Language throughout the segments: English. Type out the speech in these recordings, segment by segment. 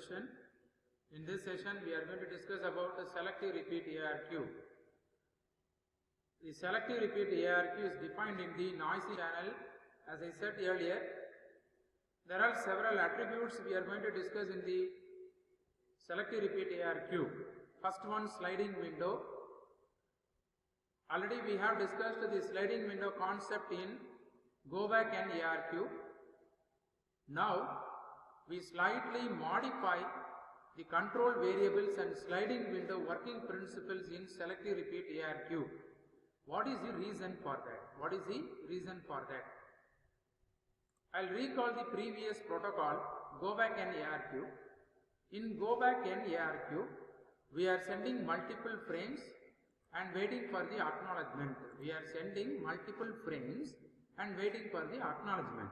session. In this session, we are going to discuss about the selective repeat ARQ. The selective repeat ARQ is defined in the noisy channel. As I said earlier, there are several attributes we are going to discuss in the selective repeat ARQ. First one, sliding window. Already we have discussed the sliding window concept in go back and ARQ. Now we slightly modify the control variables and sliding window working principles in selective repeat ARQ. What is the reason for that? What is the reason for that? I'll recall the previous protocol, go back and ARQ. In go back and ARQ, we are sending multiple frames and waiting for the acknowledgement. We are sending multiple frames and waiting for the acknowledgement.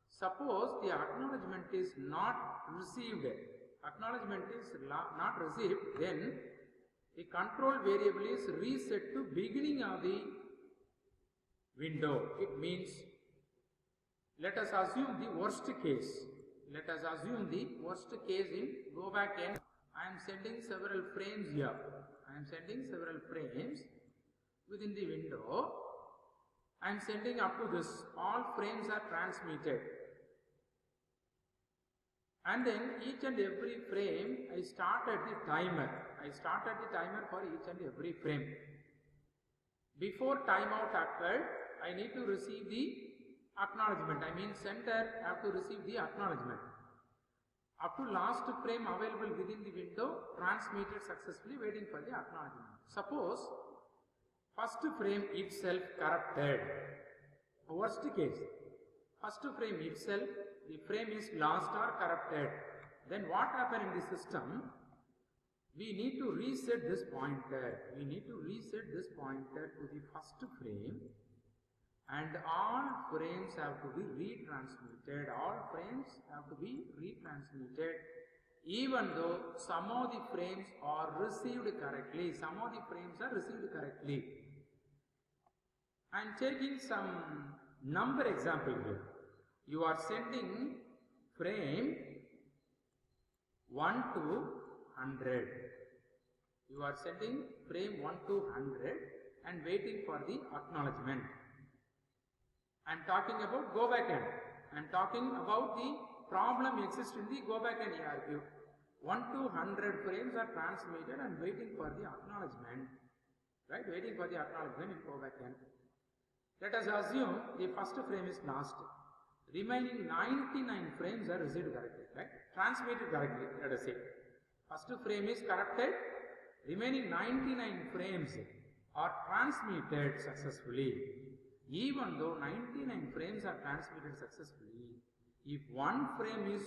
Suppose the acknowledgement is not received, then the control variable is reset to beginning of the window. It means, let us assume the worst case. Let us assume the worst case in go back and I am sending several frames here. I am sending several frames within the window. I am sending up to this. All frames are transmitted. And then each and every frame I started the timer. I started the timer for each and every frame. Before timeout occurred, I need to receive the acknowledgement. I mean sender have to receive the acknowledgement. Up to last frame available within the window, transmitted successfully, waiting for the acknowledgement. Suppose first frame itself corrupted. Worst case, first frame itself, the frame is lost or corrupted. Then what happened in the system? We need to reset this pointer. We need to reset this pointer to the first frame. And all frames have to be retransmitted. All frames have to be retransmitted, even though some of the frames are received correctly. Some of the frames are received correctly. I am taking some number example here. You are sending frame 1 to 100. You are sending frame 1 to 100 and waiting for the acknowledgement. I am talking about go back end. I am talking about the problem exists in the go back end ARQ. 1 to 100 frames are transmitted and waiting for the acknowledgement. Right? Waiting for the acknowledgement in go back end. Let us assume the first frame is lost. Remaining 99 frames are received correctly. Right? Transmitted correctly, let us say. First frame is corrupted. Remaining 99 frames are transmitted successfully. Even though 99 frames are transmitted successfully, if one frame is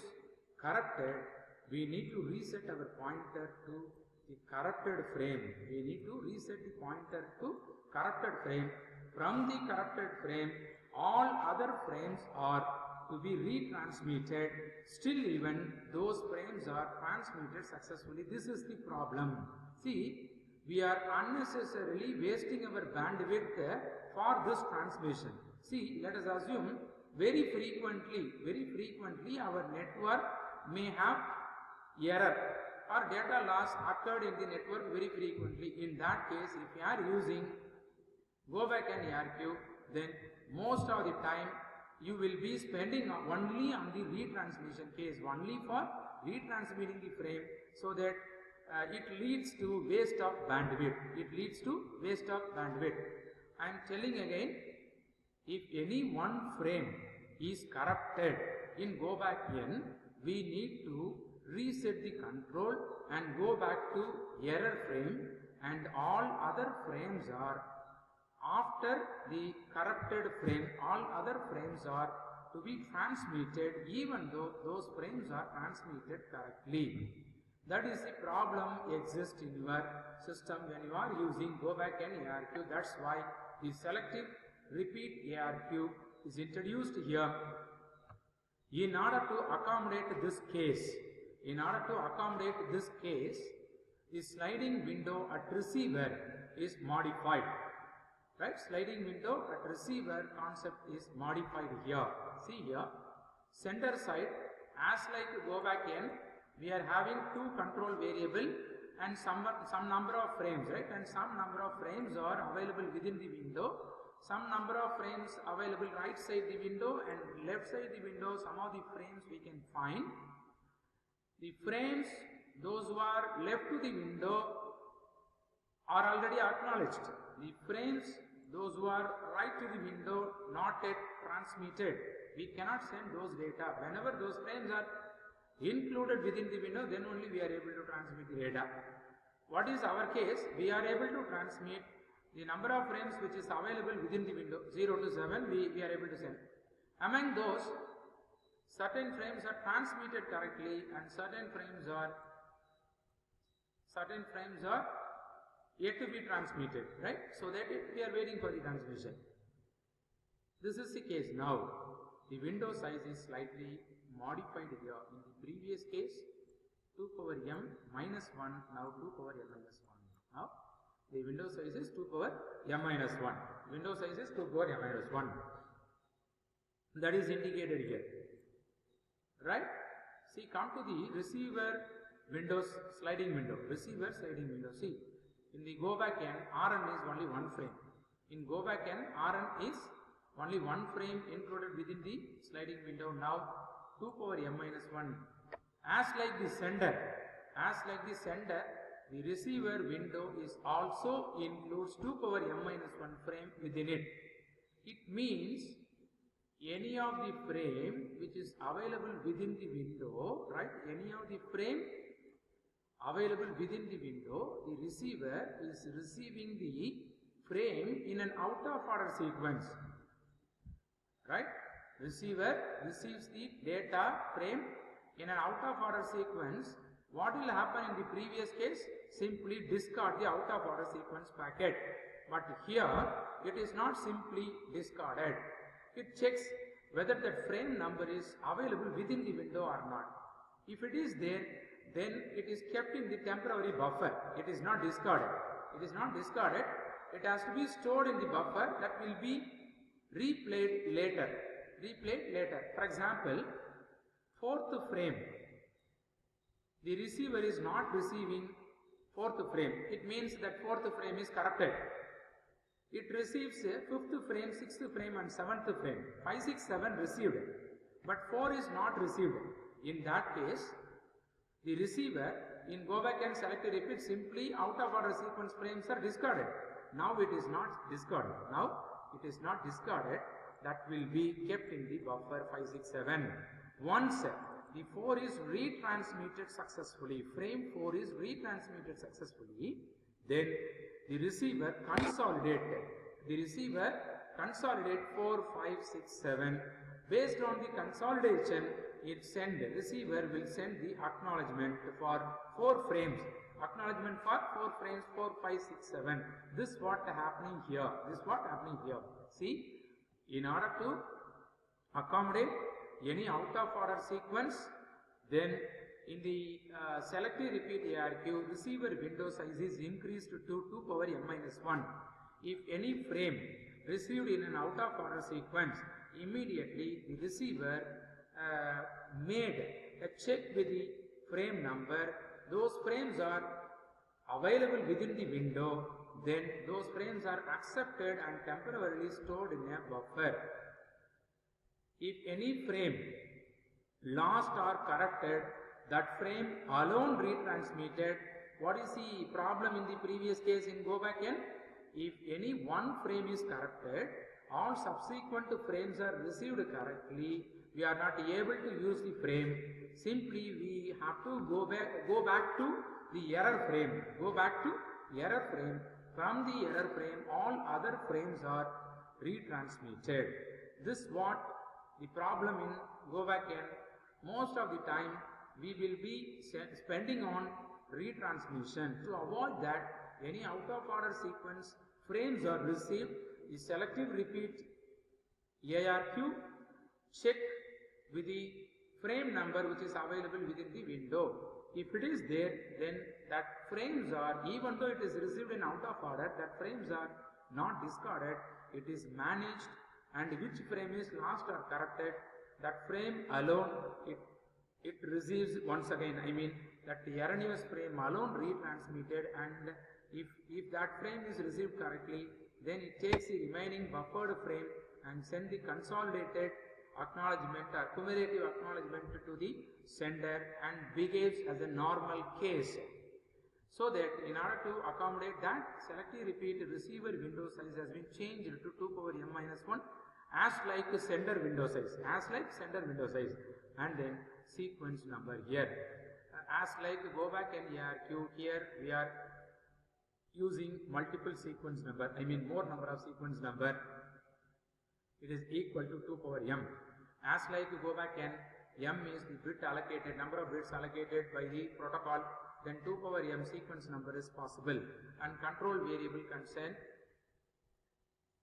corrupted, we need to reset our pointer to the corrupted frame. We need to reset the pointer to corrupted frame. From the corrupted frame, all other frames are to be retransmitted. Still even those frames are transmitted successfully. This is the problem. See, we are unnecessarily wasting our bandwidth for this transmission. See, let us assume very frequently our network may have error or data loss occurred in the network very frequently. In that case, if you are using go back and ARQ, then most of the time you will be spending only on the retransmission case, only for retransmitting the frame, so that it leads to waste of bandwidth. It leads to waste of bandwidth. I am telling again, if any one frame is corrupted in go back n, we need to reset the control and go back to error frame, and all other frames are after the corrupted frame. All other frames are to be transmitted even though those frames are transmitted correctly. That is the problem exists in your system when you are using go back and ARQ. That's why the selective repeat ARQ is introduced here. In order to accommodate this case, the sliding window at receiver is modified. Right? Sliding window at receiver concept is modified here. See here, sender side as like go back n, we are having two control variable and some number of frames, right? And some number of frames are available within the window. Some number of frames available right side the window and left side the window. Some of the frames we can find. The frames, those who are left to the window, are already acknowledged. The frames, those who are right to the window, not yet transmitted. We cannot send those data. Whenever those frames are included within the window, then only we are able to transmit the data. What is our case? We are able to transmit the number of frames which is available within the window, 0 to 7, we are able to send. Among those, certain frames are transmitted correctly and certain frames are yet to be transmitted, right? So that we are waiting for the transmission. This is the case now. The window size is slightly modified here. In the previous case, 2 power m minus 1, now 2 power m minus 1. Now, the window size is 2 power m minus 1. Window size is 2 power m minus 1. That is indicated here. Right? See, come to the receiver windows sliding window. Receiver sliding window. See, in the go back n, Rn is only one frame. In go back n, Rn is only one frame included within the sliding window. Now 2 power m minus 1. As like the sender, the receiver window is also includes 2 power m minus 1 frame within it. It means any of the frame which is available within the window, right? Any of the frame available within the window, the receiver is receiving the frame in an out of order sequence, right? Receiver receives the data frame in an out of order sequence. What will happen in the previous case? Simply discard the out of order sequence packet. But here it is not simply discarded. It checks whether that frame number is available within the window or not. If it is there, then it is kept in the temporary buffer. It is not discarded. It is not discarded. It has to be stored in the buffer that will be replayed later. For example, fourth frame. The receiver is not receiving fourth frame. It means that fourth frame is corrupted. It receives fifth frame, sixth frame and seventh frame. 5, 6, 7 received. But 4 is not received. In that case, the receiver in go back and select a repeat, simply out of order sequence frames are discarded. Now it is not discarded. That will be kept in the buffer 5, 6, 7. Once the 4 is retransmitted successfully, frame 4 is retransmitted successfully, then the receiver consolidate 4, 5, 6, 7. Based on the consolidation, receiver will send the acknowledgement for 4 frames. Acknowledgement for 4 frames, 4, 5, 6, 7. This is what happening here. See, in order to accommodate any out of order sequence, then in the selective repeat ARQ, receiver window size is increased to 2 power m minus 1. If any frame received in an out of order sequence, immediately the receiver made a check with the frame number. Those frames are available within the window, then those frames are accepted and temporarily stored in a buffer. If any frame lost or corrupted, that frame alone retransmitted. What is the problem in the previous case in go back n? If any one frame is corrupted, all subsequent frames are received correctly. We are not able to use the frame. Simply we have to go back to the error frame. From the error frame, all other frames are retransmitted. This is what the problem in go back n. Most of the time we will be spending on retransmission. To avoid that, any out of order sequence frames are received, the selective repeat ARQ check with the frame number which is available within the window. If it is there, then that frames are, even though it is received in out of order, that frames are not discarded. It is managed, and which frame is lost or corrupted, that frame alone, it it receives once again, I mean that the erroneous frame alone retransmitted, and if that frame is received correctly, then it takes the remaining buffered frame and send the consolidated acknowledgement or cumulative acknowledgement to the sender and behaves as a normal case. So that in order to accommodate that, selective repeat receiver window size has been changed to 2 power m minus 1 as like sender window size, and then sequence number here. As like go back and ARQ, here we are using multiple sequence number, I mean more number of sequence number. It is equal to 2 power m. As like go back and m is the bit allocated, number of bits allocated by the protocol, then 2 power m sequence number is possible. And control variable concern,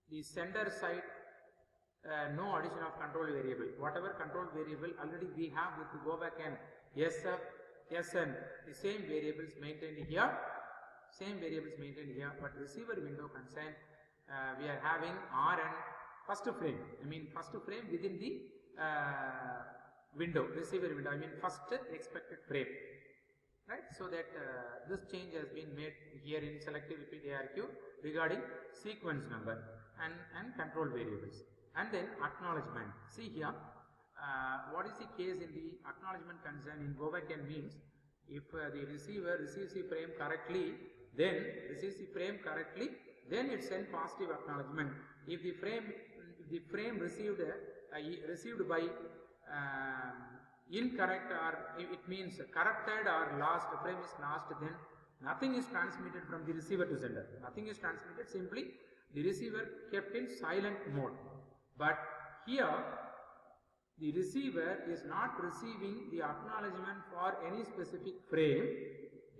the sender side, no addition of control variable. Whatever control variable already we have with the go back and SF, SN, the same variables maintained here, but receiver window concern, we are having RN first frame, within the window, receiver window, I mean first expected frame, right? So that this change has been made here in selective repeat ARQ regarding sequence number and control variables. And then acknowledgement. See here, what is the case in the acknowledgement concern in go back and means, if the receiver receives the frame correctly, then it sends positive acknowledgement. If the frame received by incorrect, or it means corrupted or lost, frame is lost, then nothing is transmitted from the receiver to sender. Nothing is transmitted, simply the receiver kept in silent mode. But here the receiver is not receiving the acknowledgement for any specific frame,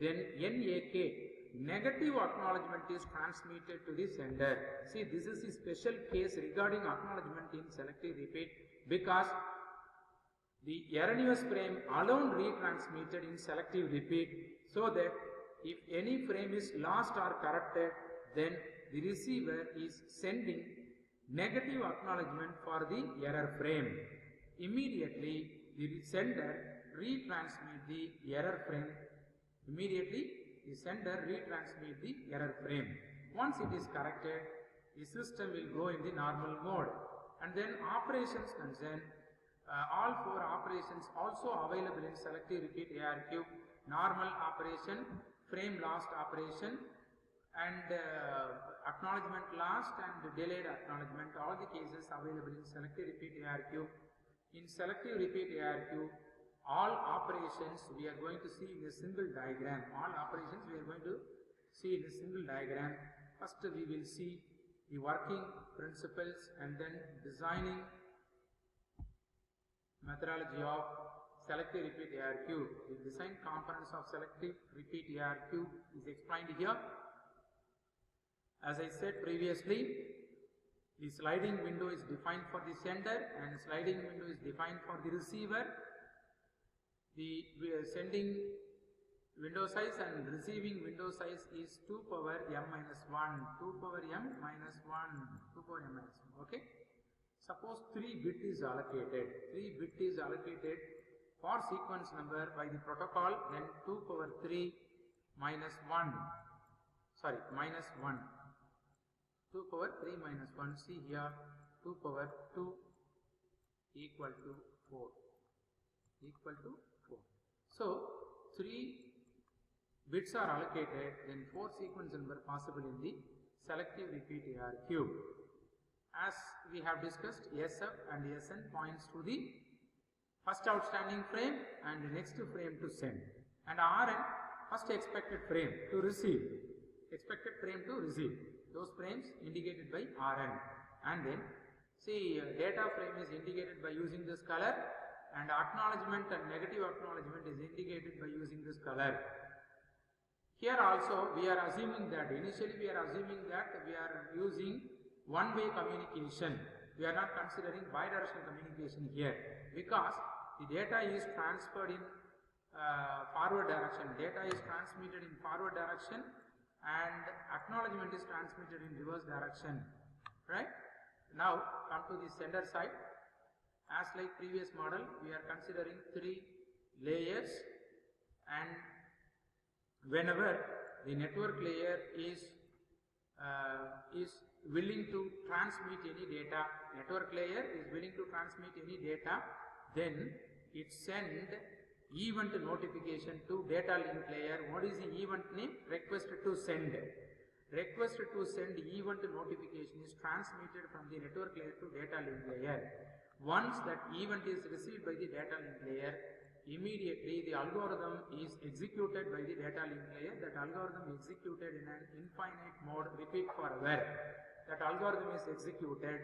then NAK, negative acknowledgement, is transmitted to the sender. See, this is a special case regarding acknowledgement in selective repeat, because the erroneous frame alone retransmitted in selective repeat, so that if any frame is lost or corrupted, then the receiver is sending negative acknowledgement for the error frame. Immediately the sender retransmit the error frame. Once it is corrected, the system will go in the normal mode. And then operations concern, all 4 operations also available in selective repeat ARQ: normal operation, frame lost operation, and acknowledgement lost and delayed acknowledgement. All the cases available in selective repeat ARQ. In selective repeat ARQ, all operations we are going to see in a single diagram. First we will see the working principles and then designing methodology of selective repeat ARQ. The design components of selective repeat ARQ is explained here. As I said previously, the sliding window is defined for the sender and sliding window is defined for the receiver. The sending window size and receiving window size is 2 power m minus 1, 2 power m minus 1, 2 power m minus 1. Okay. Suppose 3 bit is allocated. For sequence number by the protocol, then 2 power 3 minus 1. 2 power 3 minus 1. See here, 2 power 2 equal to 4. So 3 bits are allocated, then 4 sequence number possible in the selective repeat ARQ. As we have discussed, SF and SN points to the first outstanding frame and the next frame to send, and RN first expected frame to receive. Those frames indicated by RN, and then see data frame is indicated by using this color, and acknowledgement and negative acknowledgement is indicated by using this color. Here also we are assuming that initially we are using one-way communication. We are not considering bidirectional communication here, because the data is transferred in forward direction. Data is transmitted in forward direction and acknowledgement is transmitted in reverse direction, right? Now come to the sender side. As like previous model, we are considering 3 layers, and whenever the network layer is willing to transmit any data, network layer is willing to transmit any data, then it send event notification to data link layer. What is the event name? Request to send. Request to send event notification is transmitted from the network layer to data link layer. Once that event is received by the data link layer, immediately the algorithm is executed by the data link layer. That algorithm executed in an infinite mode, repeat forever. That algorithm is executed.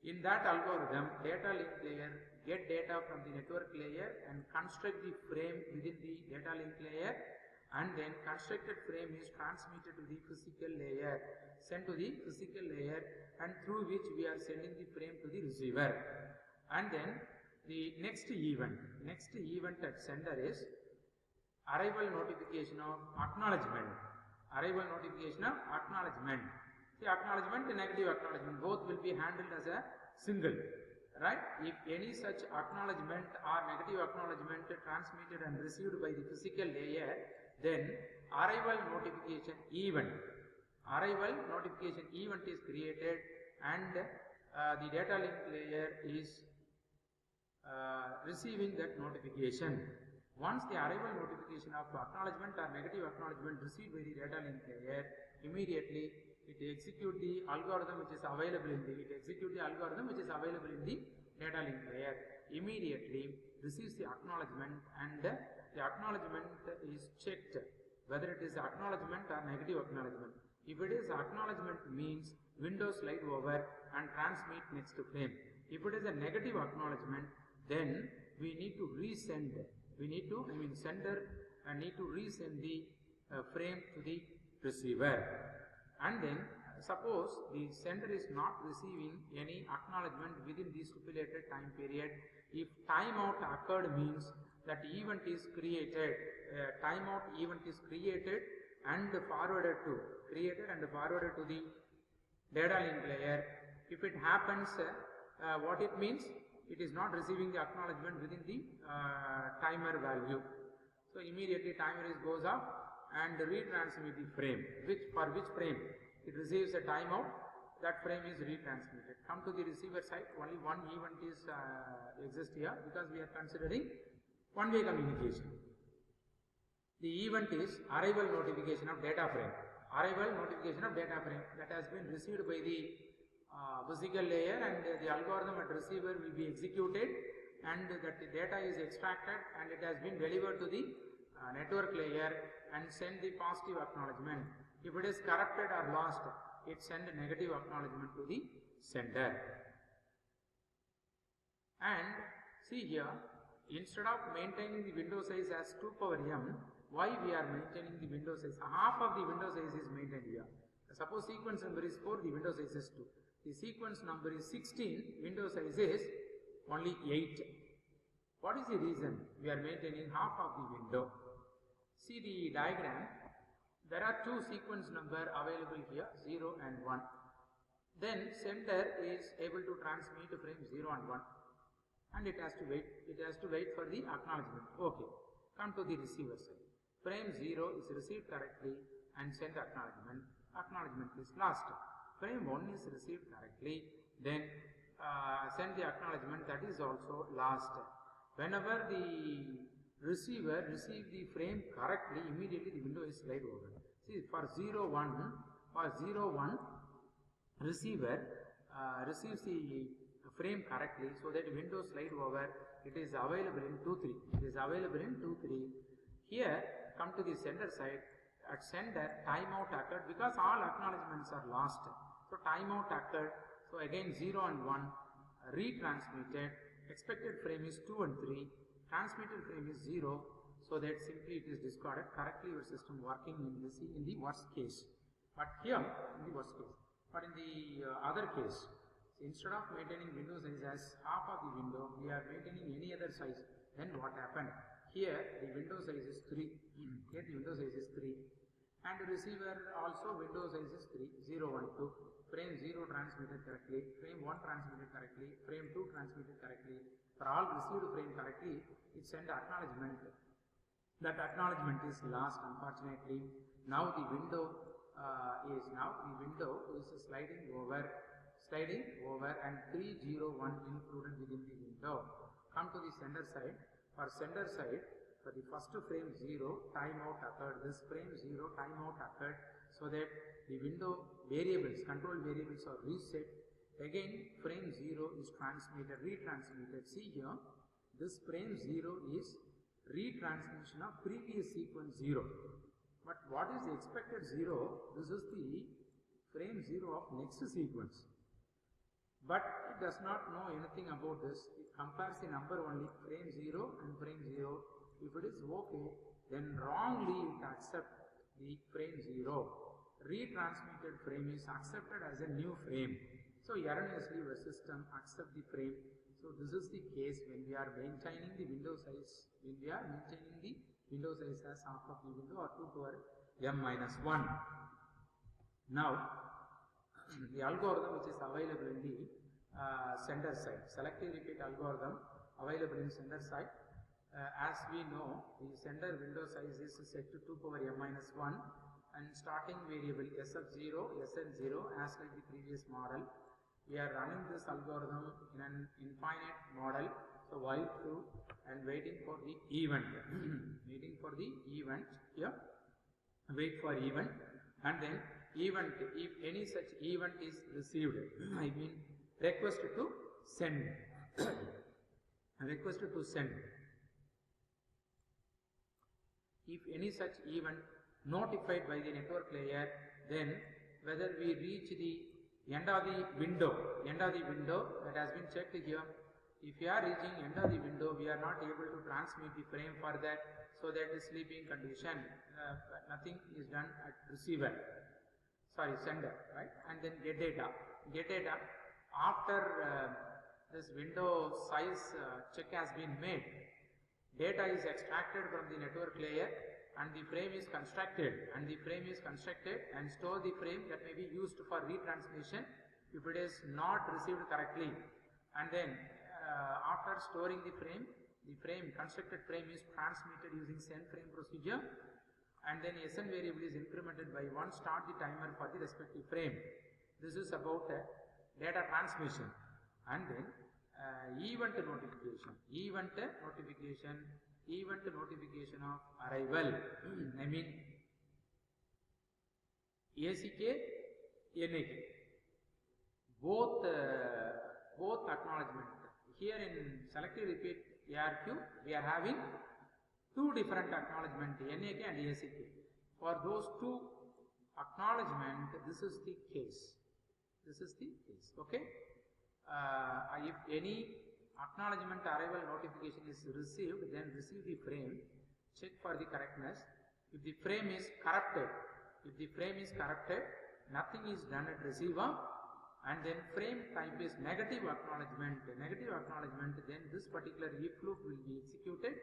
In that algorithm, data link layer get data from the network layer and construct the frame within the data link layer, and then constructed frame is transmitted to the physical layer, sent to the physical layer, and through which we are sending the frame to the receiver. And then the next event at sender is arrival notification of acknowledgement. Arrival notification of acknowledgement. See, acknowledgement and negative acknowledgement both will be handled as a single, right? If any such acknowledgement or negative acknowledgement transmitted and received by the physical layer, then arrival notification event is created, and the data link layer is receiving that notification. Once the arrival notification of acknowledgement or negative acknowledgement received by the data link layer, immediately it execute the algorithm which is available in the data link layer. Immediately receives the acknowledgement, and the acknowledgement is checked whether it is acknowledgement or negative acknowledgement. If it is acknowledgement, means window slide over and transmit next frame. If it is a negative acknowledgement, then we need to resend. Sender need to resend the frame to the receiver. And then suppose the sender is not receiving any acknowledgement within the stipulated time period. If timeout occurred, means that event is created. Timeout event is created and forwarded to the data link layer. If it happens, what it means? It is not receiving the acknowledgement within the timer value. So immediately timer goes off and retransmit the frame. For which frame? It receives a timeout. That frame is retransmitted. Come to the receiver side. Only one event is exists here because we are considering one-way communication. The event is arrival notification of data frame. Arrival notification of data frame that has been received by the physical layer, and the algorithm at receiver will be executed, and that the data is extracted and it has been delivered to the network layer and send the positive acknowledgement. If it is corrupted or lost, it send a negative acknowledgement to the sender. And see here, instead of maintaining the window size as 2 power m, why we are maintaining the window size? Half of the window size is maintained here. Suppose sequence number is 4, the window size is 2. The sequence number is 16, window size is only 8. What is the reason we are maintaining half of the window? See the diagram. There are two sequence number available here, 0 and 1. Then sender is able to transmit frame 0 and 1, and it has to wait. It has to wait for the acknowledgement. Okay. Come to the receiver side. Frame 0 is received correctly and sent acknowledgement. Acknowledgement is lost. Frame 1 is received correctly, then send the acknowledgement, that is also lost. Whenever the receiver receives the frame correctly, immediately the window is slide over. See, for 0, 1, receiver receives the frame correctly, so that window slide over. It is available in 2, 3. Here, come to the sender side. At sender, timeout occurred because all acknowledgements are lost. So timeout occurred. So again 0 and 1 retransmitted. Expected frame is 2 and 3. Transmitted frame is 0. So that simply it is discarded. Correctly your system working in the worst case. But here in the worst case. But in the other case, instead of maintaining window size as half of the window, we are maintaining any other size. Then what happened? Here the window size is 3. Here the window size is 3. And receiver also window size is 3, 0, 1, 2. Frame 0 transmitted correctly, frame 1 transmitted correctly, frame 2 transmitted correctly. For all received frame correctly, it send acknowledgement. That acknowledgement is lost, unfortunately. Now the window is sliding over and 301 included within the window. Come to the sender side. For sender side, for the first frame 0, timeout occurred. This frame 0, timeout occurred, so that the window variables, control variables are reset. Again, frame 0 is retransmitted. See here, this frame 0 is retransmission of previous sequence 0. But what is the expected 0? This is the frame 0 of next sequence. But it does not know anything about this. It compares the number only, frame 0 and frame 0. If it is okay, then wrongly it accepts the frame 0. Retransmitted frame is accepted as a new frame. So erroneously our system accepts the frame. So this is the case when we are maintaining the window size. When we are maintaining the window size as half of the window or 2 power m-1. Now, the algorithm which is available in the sender side, selective repeat algorithm available in sender side. As we know, the sender window size is set to 2 power m-1 and starting variable SF0, SN0 as like the previous model. We are running this algorithm in an infinite model, so while true and waiting for the event. Waiting for the event here. Wait for event, and then event, if any such event is received, I mean request to send. Request to send. If any such event notified by the network layer, then whether we reach the end of the window that has been checked here. If we are reaching end of the window, we are not able to transmit the frame for that, so that is sleeping condition. Nothing is done at receiver, sender, right? And then get data. After this window size check has been made, data is extracted from the network layer and the frame is constructed and store the frame that may be used for retransmission if it is not received correctly. And then after storing the frame constructed frame is transmitted using send frame procedure, and then SN variable is incremented by 1, start the timer for the respective frame. This is about data transmission. And then event notification of arrival. I mean ACK, NAK, both acknowledgement. Here in selective repeat ARQ, we are having two different acknowledgement, NAK and ACK. For those two acknowledgement, this is the case. Okay. If any acknowledgement arrival notification is received, then receive the frame, check for the correctness. If the frame is corrupted, nothing is done at receiver, and then frame type is negative acknowledgement, then this particular if loop will be executed.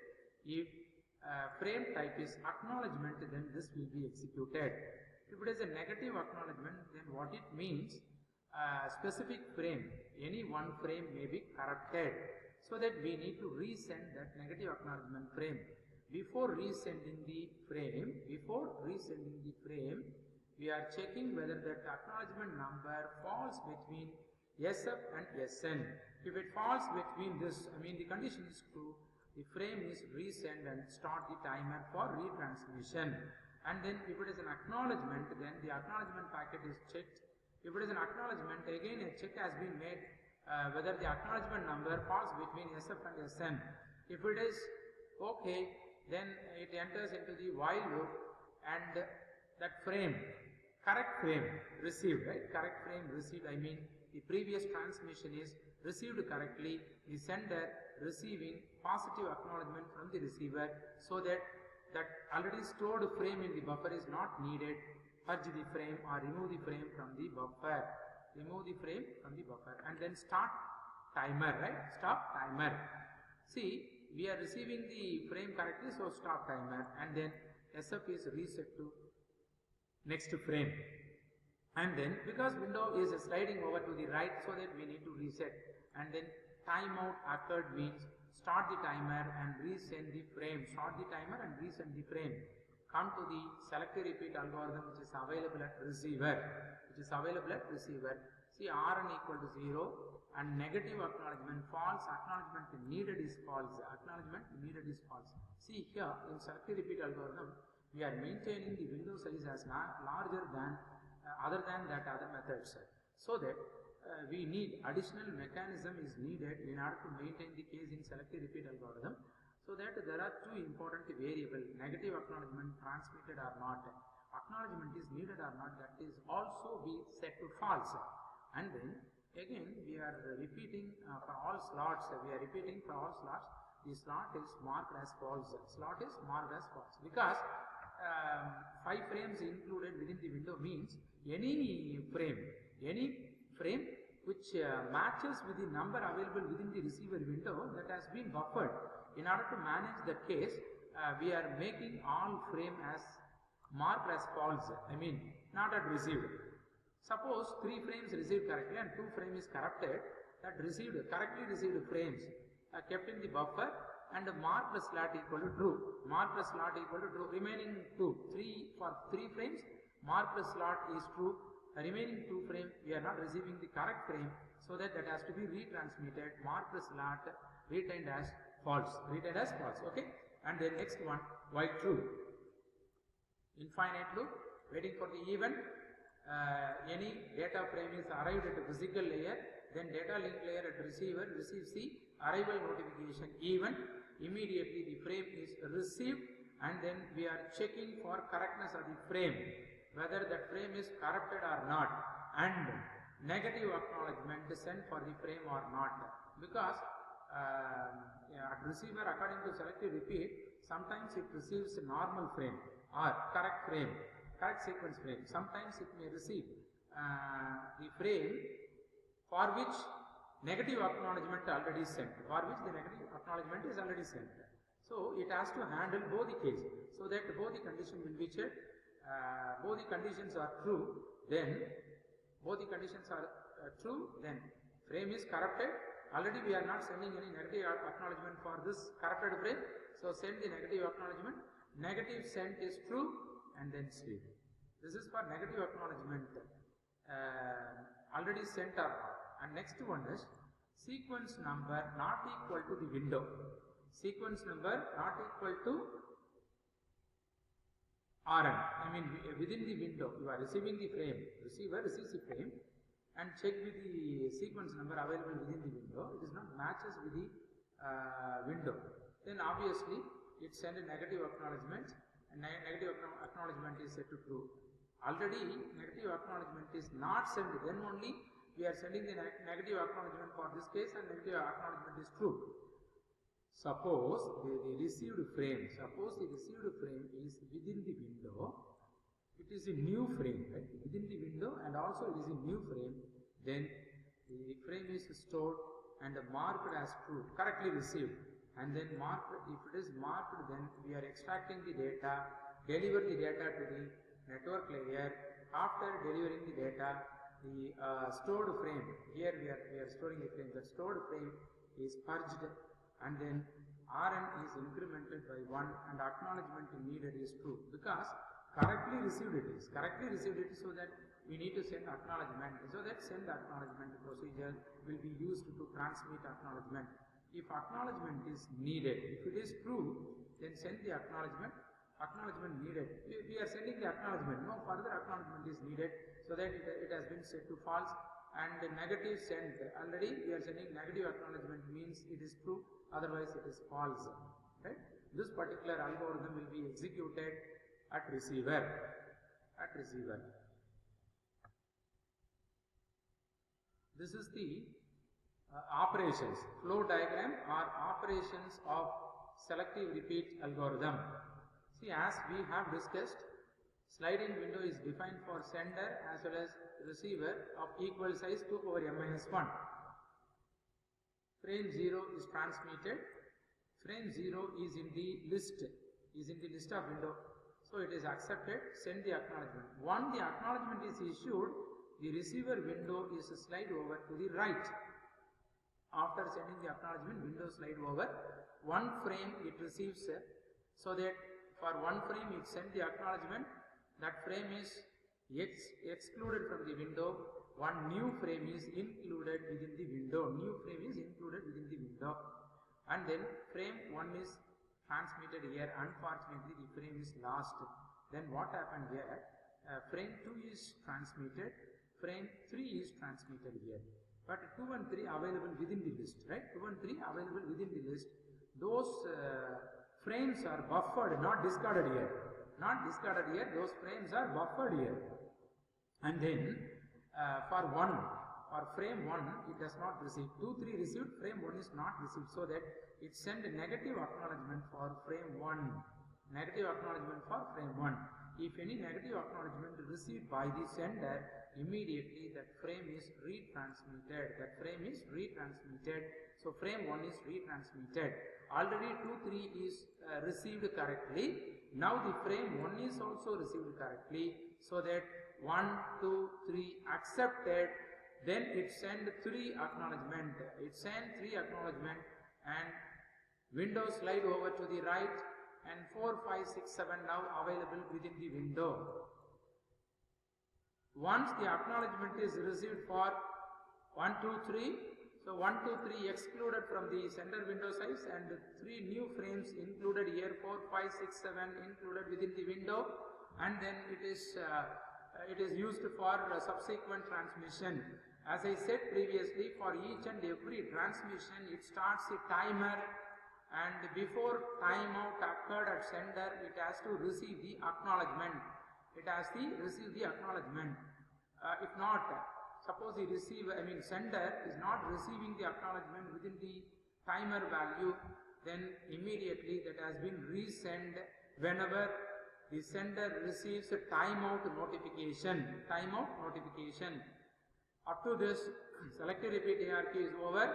If frame type is acknowledgement, then this will be executed. If it is a negative acknowledgement, then what it means, specific frame, any one frame may be corrupted, so that we need to resend that negative acknowledgement frame. Before resending the frame, we are checking whether that acknowledgement number falls between SF and SN. If it falls between this, I mean the condition is true, the frame is resend and start the timer for retransmission. And then if it is an acknowledgement, then the acknowledgement packet is checked. If it is an acknowledgement, again a check has been made whether the acknowledgement number falls between SF and SN. If it is okay, then it enters into the while loop, and that frame, correct frame received, right? Correct frame received, I mean the previous transmission is received correctly, the sender receiving positive acknowledgement from the receiver, so that that already stored frame in the buffer is not needed. Purge the frame or remove the frame from the buffer. And then start timer, right? Stop timer. See, we are receiving the frame correctly, so stop timer, and then SF is reset to next frame. And then because window is sliding over to the right, so that we need to reset, and then timeout occurred means start the timer and resend the frame, start the timer and resend the frame. Come to the selective repeat algorithm, which is available at receiver, see Rn equal to 0 and negative acknowledgement false, acknowledgement needed is false, See here in selective repeat algorithm, we are maintaining the window size as larger than other than that other methods, so that we need additional mechanism is needed in order to maintain the case in selective repeat algorithm, so that there are two important variables, negative acknowledgement transmitted or not, acknowledgement is needed or not, that is also be set to false. And then again we are repeating for all slots, the slot is marked as false, because 5 frames included within the window means any frame which matches with the number available within the receiver window that has been buffered. In order to manage the case, we are making all frame as marked as false, not at received. Suppose 3 frames received correctly and 2 frames is corrupted, that correctly received frames are kept in the buffer and marked the slot equal to true, remaining 2, 3 for 3 frames, marked the slot is true, remaining 2 frame we are not receiving the correct frame, so that has to be retransmitted, marked the slot retained as false, okay. And then next one, while true, infinite loop, waiting for the event, any data frame is arrived at a physical layer, then data link layer at receiver receives the arrival notification event, immediately the frame is received, and then we are checking for correctness of the frame, whether that frame is corrupted or not, and negative acknowledgement sent for the frame or not, because at receiver, according to selective repeat, sometimes it receives a normal frame or correct sequence frame. Sometimes it may receive the frame for which negative acknowledgement already sent, So it has to handle both the cases, so that both the conditions will be checked. Both the conditions are true, then frame is corrupted. Already we are not sending any negative acknowledgement for this corrupted frame, so send the negative acknowledgement. Negative sent is true, and then sleep. This is for negative acknowledgement already sent or not. And next one is sequence number not equal to the window. Sequence number not equal to Rn. Within the window, you are receiving the frame, receiver receives the frame and check with the sequence number available within the window. It is not matches with the window. Then obviously it sends a negative acknowledgement, and negative acknowledgement is set to true. Already negative acknowledgement is not sent, then only we are sending the negative acknowledgement for this case, and negative acknowledgement is true. Suppose the received frame is within the window, it is a new frame, right? Within the window, and also it is a new frame, then the frame is stored and marked as true, correctly received, and then marked, if it is marked, then we are extracting the data, deliver the data to the network layer. After delivering the data, the stored frame, here we are storing the frame, the stored frame is purged, and then Rn is incremented by 1 and acknowledgement needed is true, because correctly received it is, so that we need to send acknowledgement, so that send acknowledgement procedure will be used to transmit acknowledgement. If acknowledgement is needed, if it is true, then send the acknowledgement needed. We are sending the acknowledgement, no further acknowledgement is needed, so that it has been set to false. And the negative sent, already we are sending negative acknowledgement means it is true, otherwise it is false. Right? This particular algorithm will be executed at receiver. This is the operations, flow diagram or operations of selective repeat algorithm. See, as we have discussed, sliding window is defined for sender as well as receiver of equal size 2 power m-1. Frame 0 is transmitted. Frame 0 is in the list of window. So it is accepted, send the acknowledgement. Once the acknowledgement is issued, the receiver window is slide over to the right. After sending the acknowledgement, window slide over. One frame it receives, so that for one frame it sent the acknowledgement. That frame is excluded from the window. One new frame is included within the window. New frame is included within the window. And then frame 1 is transmitted here. Unfortunately, the frame is lost. Then what happened here? Frame 2 is transmitted. Frame 3 is transmitted here. But 2 and 3 available within the list, right? 2 and 3 available within the list. Those frames are buffered, not discarded here. Not discarded here. Those frames are buffered here. And then for frame 1, it does not receive. 2, 3 received, frame 1 is not received. So that it sent a negative acknowledgement for frame 1. Negative acknowledgement for frame 1. If any negative acknowledgement received by the sender, immediately that frame is retransmitted. That frame is retransmitted. So frame 1 is retransmitted. Already 2, 3 is received correctly. Now the frame 1 is also received correctly. So that 1, 2, 3 accepted. Then it sent 3 acknowledgement. It sent 3 acknowledgement and window slide over to the right, and 4, 5, 6, 7 now available within the window. Once the acknowledgement is received for 1, 2, 3, so 1, 2, 3 excluded from the sender window size and 3 new frames included here, 4, 5, 6, 7 included within the window, and then it is used for subsequent transmission. As I said previously, for each and every transmission, it starts a timer, and before timeout occurred at sender, it has to receive the acknowledgement. It has to receive the acknowledgement. If not, suppose sender is not receiving the acknowledgement within the timer value, then immediately that has been resend whenever the sender receives a timeout notification. Timeout notification. Up to this, selective repeat hierarchy is over.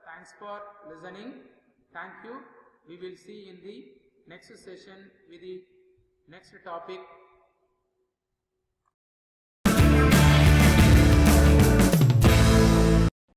Thanks for listening. Thank you. We will see in the next session with the next topic.